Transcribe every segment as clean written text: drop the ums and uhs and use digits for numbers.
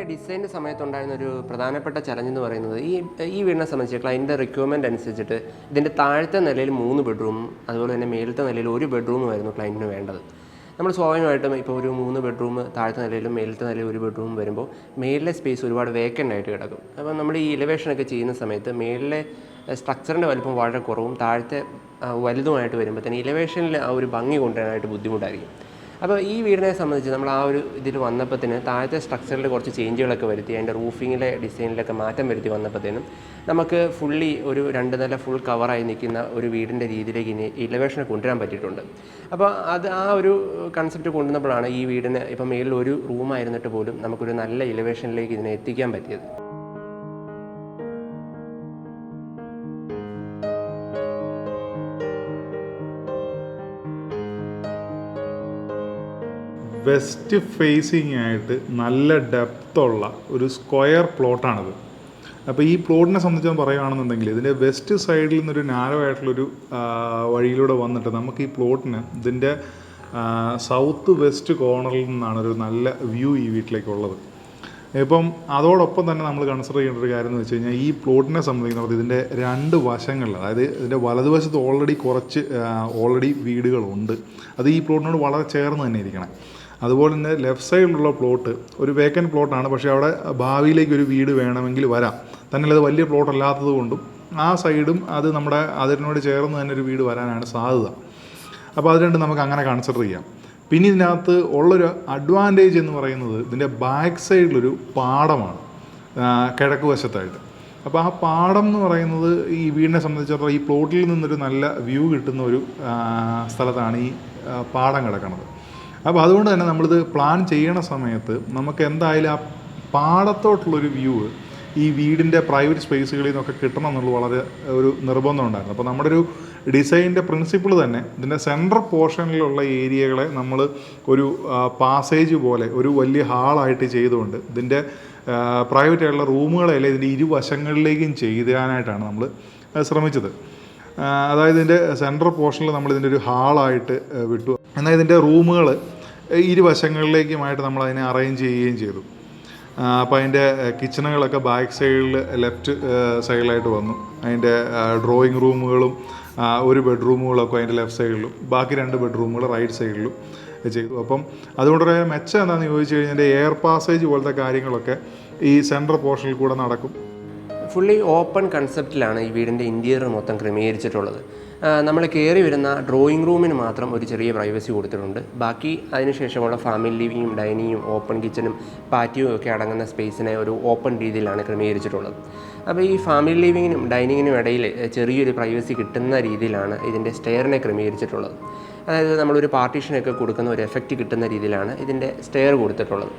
ഡിസൈൻ്റെ സമയത്തുണ്ടായിരുന്ന ഒരു പ്രധാനപ്പെട്ട ചലഞ്ച് എന്ന് പറയുന്നത് ഈ വീടിനെ സംബന്ധിച്ച് ക്ലയൻറ്റിൻ്റെ റിക്വയർമെൻറ്റ് അനുസരിച്ചിട്ട് ഇതിൻ്റെ താഴത്തെ നിലയിൽ 3 ബെഡ്റൂമും അതുപോലെ തന്നെ മേലത്തെ നിലയിൽ 1 ബെഡ്റൂമുമായിരുന്നു ക്ലയൻറ്റിന് വേണ്ടത്. നമ്മൾ സ്വാഭാവികമായിട്ടും ഇപ്പോൾ ഒരു 3 ബെഡ്റൂം താഴത്തെ നിലയിലും മേലത്തെ നിലയിൽ 1 ബെഡ്റൂം വരുമ്പോൾ മേലിലെ സ്പേസ് ഒരുപാട് വേക്കൻ്റ് ആയിട്ട് കിടക്കും. അപ്പോൾ നമ്മൾ ഈ ഇലവേഷനൊക്കെ ചെയ്യുന്ന സമയത്ത് മേലിലെ സ്ട്രക്ചറിൻ്റെ വലിപ്പം വളരെ കുറവും താഴത്തെ വലുതുമായിട്ട് വരുമ്പോൾ തന്നെ ഇലവേഷനിൽ ആ ഒരു ഭംഗി കൊണ്ടുവരാനായിട്ട് ബുദ്ധിമുട്ടായിരിക്കും. അപ്പോൾ ഈ വീടിനെ സംബന്ധിച്ച് നമ്മൾ ആ ഒരു ഇതിൽ വന്നപ്പോഴത്തേന് താഴത്തെ സ്ട്രക്ചറിൽ കുറച്ച് ചേഞ്ചുകളൊക്കെ വരുത്തി അതിൻ്റെ റൂഫിങ്ങിലെ ഡിസൈനിലൊക്കെ മാറ്റം വരുത്തി വന്നപ്പോഴത്തേനും നമുക്ക് ഫുള്ളി ഒരു 2 നില ഫുൾ കവറായി നിൽക്കുന്ന ഒരു വീടിൻ്റെ രീതിയിലേക്ക് ഇനി ഇലവേഷനെ കൊണ്ടുവരാൻ പറ്റിയിട്ടുണ്ട്. അപ്പോൾ ആ ഒരു കൺസെപ്റ്റ് കൊണ്ടുവന്നപ്പോഴാണ് ഈ വീടിന് ഇപ്പം മേളിൽ ഒരു റൂമായിരുന്നിട്ട് പോലും നമുക്കൊരു നല്ല ഇലവേഷനിലേക്ക് ഇതിനെ എത്തിക്കാൻ പറ്റിയത്. വെസ്റ്റ് ഫേസിങ് ആയിട്ട് നല്ല ഡെപ്തുള്ള ഒരു സ്ക്വയർ പ്ലോട്ടാണിത്. അപ്പോൾ ഈ പ്ലോട്ടിനെ സംബന്ധിച്ച് പറയുകയാണെന്നുണ്ടെങ്കിൽ ഇതിൻ്റെ വെസ്റ്റ് സൈഡിൽ നിന്നൊരു നാരോ ആയിട്ടുള്ളൊരു വഴിയിലൂടെ വന്നിട്ട് നമുക്ക് ഈ പ്ലോട്ടിന് ഇതിൻ്റെ സൗത്ത് വെസ്റ്റ് കോർണറിൽ നിന്നാണ് ഒരു നല്ല വ്യൂ ഈ വീട്ടിലേക്കുള്ളത്. ഇപ്പം അതോടൊപ്പം തന്നെ നമ്മൾ കൺസിഡർ ചെയ്യേണ്ട ഒരു കാര്യം എന്ന് വെച്ച് കഴിഞ്ഞാൽ ഈ പ്ലോട്ടിനെ സംബന്ധിക്കുന്നത് ഇതിൻ്റെ 2 വശങ്ങളിൽ, അതായത് ഇതിൻ്റെ വലതുവശത്ത് ഓൾറെഡി വീടുകളുണ്ട്. അത് ഈ പ്ലോട്ടിനോട് വളരെ ചേർന്ന് തന്നെ ഇരിക്കണം. അതുപോലെ തന്നെ ലെഫ്റ്റ് സൈഡിലുള്ള പ്ലോട്ട് ഒരു വേക്കൻറ്റ് പ്ലോട്ടാണ്, പക്ഷേ അവിടെ ഭാവിയിലേക്ക് ഒരു വീട് വേണമെങ്കിൽ വരാം. തന്നെ അത് വലിയ പ്ലോട്ട് അല്ലാത്തത് കൊണ്ടും ആ സൈഡും അത് നമ്മുടെ അതിനോട് ചേർന്ന് തന്നെ ഒരു വീട് വരാനാണ് സാധ്യത. അപ്പോൾ അത് രണ്ടും നമുക്ക് അങ്ങനെ കൺസിഡർ ചെയ്യാം. പിന്നെ ഇതിനകത്ത് ഉള്ളൊരു അഡ്വാൻറ്റേജ് എന്ന് പറയുന്നത് ഇതിൻ്റെ ബാക്ക് സൈഡിലൊരു പാടമാണ് കിഴക്ക് വശത്തായിട്ട്. അപ്പോൾ ആ പാടം എന്ന് പറയുന്നത് ഈ വീടിനെ സംബന്ധിച്ചിടത്തോളം ഈ പ്ലോട്ടിൽ നിന്നൊരു നല്ല വ്യൂ കിട്ടുന്ന ഒരു സ്ഥലത്താണ് ഈ പാടം കിടക്കുന്നത്. അപ്പോൾ അതുകൊണ്ട് തന്നെ നമ്മളിത് പ്ലാൻ ചെയ്യണ സമയത്ത് നമുക്ക് എന്തായാലും ആ പാടത്തോട്ടുള്ളൊരു വ്യൂ ഈ വീടിൻ്റെ പ്രൈവറ്റ് സ്പേസുകളിൽ നിന്നൊക്കെ കിട്ടണം എന്നുള്ളത് വളരെ ഒരു നിർബന്ധം ഉണ്ടായിരുന്നു. അപ്പോൾ നമ്മുടെ ഒരു ഡിസൈനിൻ്റെ പ്രിൻസിപ്പിൾ തന്നെ ഇതിൻ്റെ സെൻട്രൽ പോർഷനിലുള്ള ഏരിയകളെ നമ്മൾ ഒരു പാസേജ് പോലെ ഒരു വലിയ ഹാളായിട്ട് ചെയ്തുകൊണ്ട് ഇതിൻ്റെ പ്രൈവറ്റ് ആയിട്ടുള്ള റൂമുകളെല്ലാം ഇതിൻ്റെ ഇരുവശങ്ങളിലേക്കും ചെയ്യാനായിട്ടാണ് നമ്മൾ ശ്രമിച്ചത്. അതായത് ഇതിൻ്റെ സെൻട്രൽ പോർഷനിൽ നമ്മളിതിൻ്റെ ഒരു ഹാളായിട്ട് വിട്ടു. എന്നാൽ ഇതിൻ്റെ റൂമുകൾ ഇരുവശങ്ങളിലേക്കുമായിട്ട് നമ്മൾ അതിനെ അറേഞ്ച് ചെയ്യുകയും ചെയ്തു. അപ്പോൾ അതിൻ്റെ കിച്ചണുകളൊക്കെ ബാക്ക് സൈഡിൽ ലെഫ്റ്റ് സൈഡിലായിട്ട് വന്നു. അതിൻ്റെ ഡ്രോയിങ് റൂമുകളും 1 ബെഡ്റൂമുകളൊക്കെ അതിൻ്റെ ലെഫ്റ്റ് സൈഡിലും ബാക്കി 2 ബെഡ്റൂമുകൾ റൈറ്റ് സൈഡിലും ചെയ്തു. അപ്പം അതുകൊണ്ടൊരു മെച്ചം എന്താണെന്ന് ചോദിച്ചു കഴിഞ്ഞാൽ എയർ പാസേജ് പോലത്തെ കാര്യങ്ങളൊക്കെ ഈ സെൻട്രൽ പോർഷനിൽ കൂടെ നടക്കും. ഫുള്ളി ഓപ്പൺ കൺസെപ്റ്റിലാണ് ഈ വീടിൻ്റെ ഇൻറ്റീരിയർ മൊത്തം ക്രമീകരിച്ചിട്ടുള്ളത്. നമ്മൾ കയറി വരുന്ന ഡ്രോയിങ് റൂമിന് മാത്രം ഒരു ചെറിയ പ്രൈവസി കൊടുത്തിട്ടുണ്ട്. ബാക്കി അതിനുശേഷമുള്ള ഫാമിലി ലിവിങ്ങും ഡൈനിങ്ങും ഓപ്പൺ കിച്ചനും പാറ്റിയും ഒക്കെ അടങ്ങുന്ന സ്പേസിനെ ഒരു ഓപ്പൺ രീതിയിലാണ് ക്രമീകരിച്ചിട്ടുള്ളത്. അപ്പോൾ ഈ ഫാമിലി ലിവിങ്ങിനും ഡൈനിങ്ങിനും ഇടയിൽ ചെറിയൊരു പ്രൈവസി കിട്ടുന്ന രീതിയിലാണ് ഇതിൻ്റെ സ്റ്റെയറിനെ ക്രമീകരിച്ചിട്ടുള്ളത്. അതായത് നമ്മളൊരു പാർട്ടീഷനൊക്കെ കൊടുക്കുന്ന ഒരു എഫക്റ്റ് കിട്ടുന്ന രീതിയിലാണ് ഇതിൻ്റെ സ്റ്റെയർ കൊടുത്തിട്ടുള്ളത്.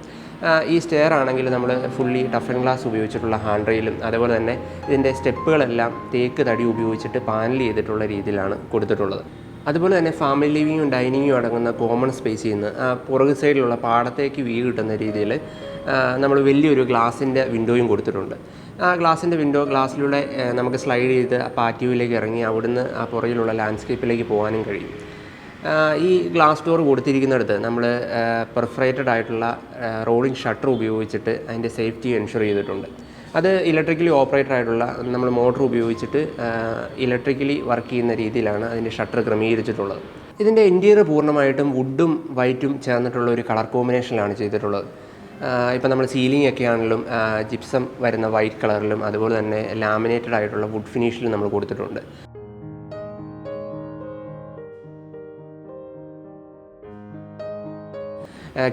ഈ സ്റ്റെയർ ആണെങ്കിൽ നമ്മൾ ഫുള്ളി ടഫ് ആൻഡ് ഗ്ലാസ് ഉപയോഗിച്ചിട്ടുള്ള ഹാൻഡ് റെയിലും അതുപോലെ തന്നെ ഇതിൻ്റെ സ്റ്റെപ്പുകളെല്ലാം തേക്ക് തടി ഉപയോഗിച്ചിട്ട് പാനൽ ചെയ്തിട്ടുള്ള രീതിയിലാണ് കൊടുത്തിട്ടുള്ളത്. അതുപോലെ തന്നെ ഫാമിലി ലിവിങ്ങും ഡൈനിങ്ങും അടങ്ങുന്ന കോമൺ സ്പേസിൽ നിന്ന് പുറകു സൈഡിലുള്ള പാടത്തേക്ക് വ്യൂ കിട്ടുന്ന രീതിയിൽ നമ്മൾ വലിയൊരു ഗ്ലാസിൻ്റെ വിൻഡോയും കൊടുത്തിട്ടുണ്ട്. ആ ഗ്ലാസിൻ്റെ ഗ്ലാസ്സിലൂടെ നമുക്ക് സ്ലൈഡ് ചെയ്ത് പാറ്റിയോയിലേക്ക് ഇറങ്ങി അവിടുന്ന് ആ പുറകിലുള്ള ലാൻഡ്സ്കേപ്പിലേക്ക് പോകാനും കഴിയും. ഈ ഗ്ലാസ് ഡോർ കൊടുത്തിരിക്കുന്നിടത്ത് നമ്മൾ പെർഫറേറ്റഡ് ആയിട്ടുള്ള റോളിംഗ് ഷട്ടർ ഉപയോഗിച്ചിട്ട് അതിൻ്റെ സേഫ്റ്റി എൻഷുർ ചെയ്തിട്ടുണ്ട്. അത് ഇലക്ട്രിക്കലി ഓപ്പറേറ്റഡ് ആയിട്ടുള്ള നമ്മൾ മോട്ടർ ഉപയോഗിച്ചിട്ട് ഇലക്ട്രിക്കലി വർക്ക് ചെയ്യുന്ന രീതിയിലാണ് അതിൻ്റെ ഷട്ടർ ക്രമീകരിച്ചിട്ടുള്ളത്. ഇതിൻ്റെ ഇൻറ്റീരിയർ പൂർണ്ണമായിട്ടും വുഡും വൈറ്റും ചേർന്നിട്ടുള്ള ഒരു കളർ കോമ്പിനേഷനിലാണ് ചെയ്തിട്ടുള്ളത്. ഇപ്പം നമ്മൾ സീലിംഗ് ഒക്കെ ആണെങ്കിലും ജിപ്സം വരുന്ന വൈറ്റ് കളറിലും അതുപോലെ തന്നെ ലാമിനേറ്റഡ് ആയിട്ടുള്ള വുഡ് ഫിനിഷിലും നമ്മൾ കൊടുത്തിട്ടുണ്ട്.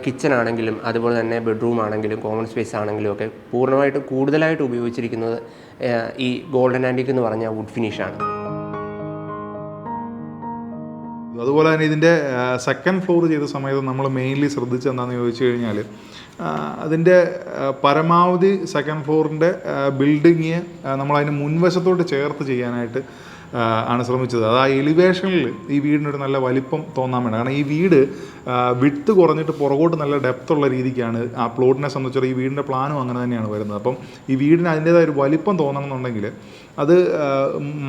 കിച്ചൺ ആണെങ്കിലും അതുപോലെ തന്നെ ബെഡ്റൂം ആണെങ്കിലും കോമൺ സ്പേസ് ആണെങ്കിലും ഒക്കെ പൂർണ്ണമായിട്ടും കൂടുതലായിട്ട് ഉപയോഗിച്ചിരിക്കുന്നത് ഈ ഗോൾഡൻ ആൻറ്റിക് എന്ന് പറഞ്ഞ വുഡ് ഫിനിഷാണ്. അതുപോലെ തന്നെ ഇതിൻ്റെ സെക്കൻഡ് ഫ്ലോർ ചെയ്ത സമയത്ത് നമ്മൾ മെയിൻലി ശ്രദ്ധിച്ചെന്താണെന്ന് ചോദിച്ചു കഴിഞ്ഞാൽ അതിൻ്റെ പരമാവധി സെക്കൻഡ് ഫ്ലോറിൻ്റെ ബിൽഡിങ് നമ്മളതിന് മുൻവശത്തോട്ട് ചേർത്ത് ചെയ്യാനായിട്ട് ആണ് ശ്രമിച്ചത്. അത് ആ എലിവേഷനിൽ ഈ വീടിനൊരു നല്ല വലിപ്പം തോന്നാൻ വേണം. കാരണം ഈ വീട് വിഡ്ത്ത് കുറഞ്ഞിട്ട് പുറകോട്ട് നല്ല ഡെപ്തുള്ള രീതിക്കാണ് ആ പ്ലോട്ടിനെ സംബന്ധിച്ചിടത്തോളം ഈ വീടിൻ്റെ പ്ലാനും അങ്ങനെ തന്നെയാണ് വരുന്നത്. അപ്പം ഈ വീടിന് അതിൻ്റേതായ ഒരു വലിപ്പം തോന്നണമെന്നുണ്ടെങ്കിൽ അത്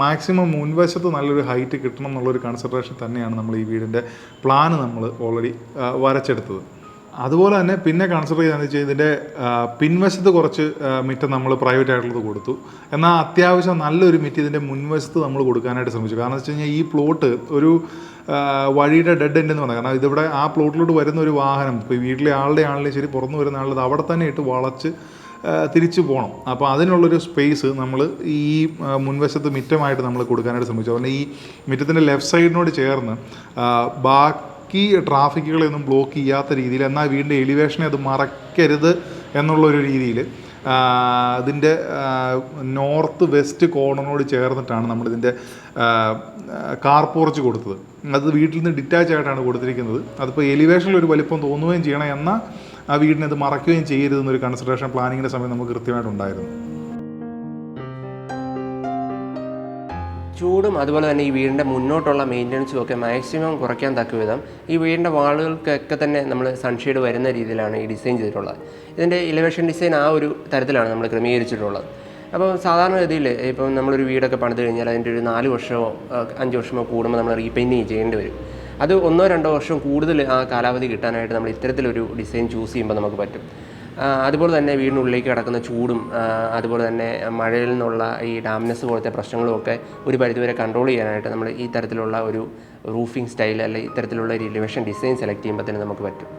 മാക്സിമം മുൻവശത്ത് നല്ലൊരു ഹൈറ്റ് കിട്ടണം എന്നുള്ളൊരു കൺസിഡറേഷൻ തന്നെയാണ് നമ്മൾ ഈ വീടിൻ്റെ പ്ലാന് നമ്മൾ ഓൾറെഡി വരച്ചെടുത്തത്. അതുപോലെ തന്നെ പിന്നെ കൺസിഡർ ചെയ്താന്ന് വെച്ചാൽ ഇതിൻ്റെ പിൻവശത്ത് കുറച്ച് മിറ്റം നമ്മൾ പ്രൈവറ്റ് ആയിട്ടുള്ളത് കൊടുത്തു. എന്നാൽ അത്യാവശ്യം നല്ലൊരു മിറ്റ് ഇതിൻ്റെ മുൻവശത്ത് നമ്മൾ കൊടുക്കാനായിട്ട് ശ്രമിച്ചു. കാരണം എന്ന് വെച്ച് കഴിഞ്ഞാൽ ഈ പ്ലോട്ട് ഒരു വഴിയുടെ ഡെഡ് എൻഡ് എന്ന് പറഞ്ഞാൽ, കാരണം ഇതിവിടെ ആ പ്ലോട്ടിലോട്ട് വരുന്ന ഒരു വാഹനം ഇപ്പോൾ വീട്ടിലെ ആണെങ്കിലും ശരി പുറത്ത് വരുന്ന ആളുടെ അവിടെ തന്നെ ഇട്ട് വളച്ച് തിരിച്ചു പോകണം. അപ്പോൾ അതിനുള്ളൊരു സ്പേസ് നമ്മൾ ഈ മുൻവശത്ത് മിറ്റമായിട്ട് നമ്മൾ കൊടുക്കാനായിട്ട് ശ്രമിച്ചു. അതുകൊണ്ട് ഈ മിറ്റത്തിൻ്റെ ലെഫ്റ്റ് സൈഡിനോട് ചേർന്ന് ബാക്കി ട്രാഫിക്കുകളെയൊന്നും ബ്ലോക്ക് ചെയ്യാത്ത രീതിയിൽ, എന്നാൽ വീടിൻ്റെ എലിവേഷനെ അത് മറക്കരുത് എന്നുള്ളൊരു രീതിയിൽ ഇതിൻ്റെ നോർത്ത് വെസ്റ്റ് കോർണറിനോട് ചേർന്നിട്ടാണ് നമ്മളിതിൻ്റെ കാർ പോർച്ച് കൊടുത്തത്. അത് വീട്ടിൽ നിന്ന് ഡിറ്റാച്ച് ആയിട്ടാണ് കൊടുത്തിരിക്കുന്നത്. അതിപ്പോൾ എലിവേഷനിൽ ഒരു വലിപ്പം തോന്നുകയും ചെയ്യണം, എന്നാൽ ആ വീടിനെ അത് മറക്കുകയും ചെയ്യരുതെന്നൊരു കൺസിഡറേഷൻ പ്ലാനിങ്ങിൻ്റെ സമയം നമുക്ക് കൃത്യമായിട്ടുണ്ടായിരുന്നു. ചൂടും അതുപോലെ തന്നെ ഈ വീടിൻ്റെ മുന്നോട്ടുള്ള മെയിൻ്റനൻസും ഒക്കെ മാക്സിമം കുറയ്ക്കാൻ തക്ക വിധം ഈ വീടിൻ്റെ വാളുകൾക്കൊക്കെ തന്നെ നമ്മൾ സൺഷെയ്ഡ് വരുന്ന രീതിയിലാണ് ഈ ഡിസൈൻ ചെയ്തിട്ടുള്ളത്. ഇതിൻ്റെ എലിവേഷൻ ഡിസൈൻ ആ ഒരു തരത്തിലാണ് നമ്മൾ ക്രമീകരിച്ചിട്ടുള്ളത്. അപ്പോൾ സാധാരണഗതിയിൽ ഇപ്പം നമ്മളൊരു വീടൊക്കെ പണിത് കഴിഞ്ഞാൽ അതിൻ്റെ ഒരു 4 വർഷമോ 5 വർഷമോ കൂടുമ്പോൾ നമ്മൾ റീപെയിൻറ്റിങ് ചെയ്യേണ്ടി വരും. അത് 1-2 വർഷം കൂടുതൽ ആ കാലാവധി കിട്ടാനായിട്ട് നമ്മൾ ഇത്തരത്തിലൊരു ഡിസൈൻ ചൂസ് ചെയ്യുമ്പോൾ നമുക്ക് പറ്റും. അതുപോലെ തന്നെ വീടിനുള്ളിലേക്ക് കിടക്കുന്ന ചൂടും അതുപോലെ തന്നെ മഴയിൽ നിന്നുള്ള ഈ ഡാംനെസ് പോലത്തെ പ്രശ്നങ്ങളുമൊക്കെ ഒരു പരിധിവരെ കൺട്രോൾ ചെയ്യാനായിട്ട് നമ്മൾ ഈ തരത്തിലുള്ള ഒരു റൂഫിംഗ് സ്റ്റൈൽ അല്ലെങ്കിൽ ഇത്തരത്തിലുള്ള ഒരു എലിവേഷൻ ഡിസൈൻ സെലക്ട് ചെയ്യുമ്പോൾ തന്നെ നമുക്ക് പറ്റും.